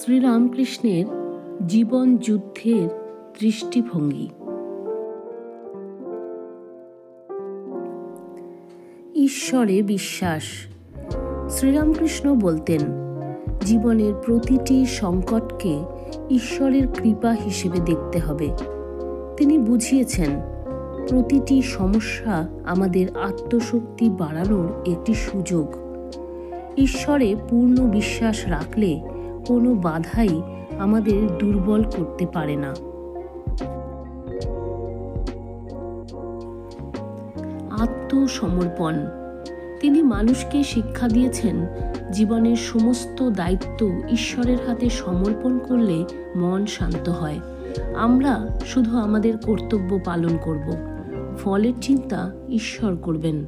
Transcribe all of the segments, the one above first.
শ্রীরামকৃষ্ণের জীবন যুদ্ধের দৃষ্টিভঙ্গি। ঈশ্বরে বিশ্বাস। শ্রীরামকৃষ্ণ বলতেন, জীবনের প্রতিটি সংকটকে ঈশ্বরের কৃপা হিসেবে দেখতে হবে। তিনি বুঝিয়েছেন, প্রতিটি সমস্যা আমাদের আত্মশক্তি বাড়ানোর একটি সুযোগ। ঈশ্বরে পূর্ণ বিশ্বাস রাখলে কোনো বাধাই আমাদের দুর্বল করতে পারে না। আত্মসমর্পণ। তিনি মানুষকে শিক্ষা দিয়েছেন, জীবনের সমস্ত দায়িত্ব ঈশ্বরের হাতে সমর্পণ করলে মন শান্ত হয়। আমরা শুধু আমাদের কর্তব্য পালন করব, ফলের চিন্তা ঈশ্বর করবেন।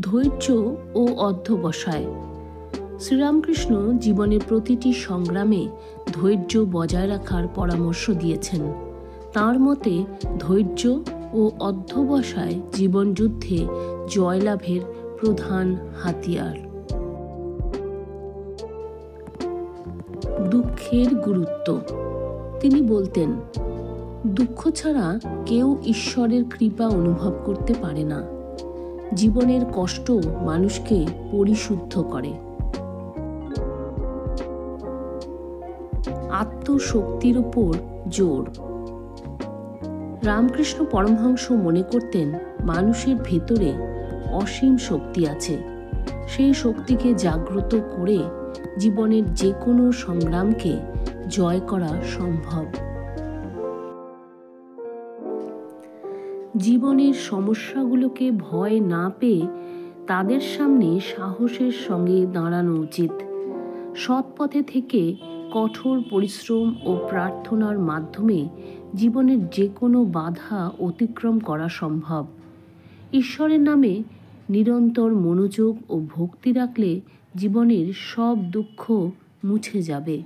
ধৈর্য ও অধ্যবসায়। শ্রীরামকৃষ্ণ জীবনের প্রতিটি সংগ্রামে ধৈর্য বজায় রাখার পরামর্শ দিয়েছেন। তাঁর মতে ধৈর্য ও অধ্যবসায় জীবন যুদ্ধে জয়লাভের প্রধান হাতিয়ার। দুঃখের গুরুত্ব। তিনি বলতেন, দুঃখ ছাড়া কেউ ঈশ্বরের কৃপা অনুভব করতে পারে না। জীবনের কষ্ট মানুষকে পরিশুদ্ধ করে। আত্মশক্তির উপর জোর। রামকৃষ্ণ পরমহংস মনে করতেন, মানুষের ভেতরে অসীম শক্তি আছে। সেই শক্তিকে জাগ্রত করে জীবনের যে কোনো সংগ্রামকে জয় করা সম্ভব। জীবনের সমস্যাগুলোকে ভয় না পেয়ে তাদের সামনে সাহসের সঙ্গে দাঁড়ানো উচিত। সৎ পথে থেকে কঠোর পরিশ্রম ও প্রার্থনার মাধ্যমে জীবনের যে কোনো বাধা অতিক্রম করা সম্ভব। ঈশ্বরের নামে নিরন্তর মনোযোগ ও ভক্তি রাখলে জীবনের সব দুঃখ মুছে যাবে।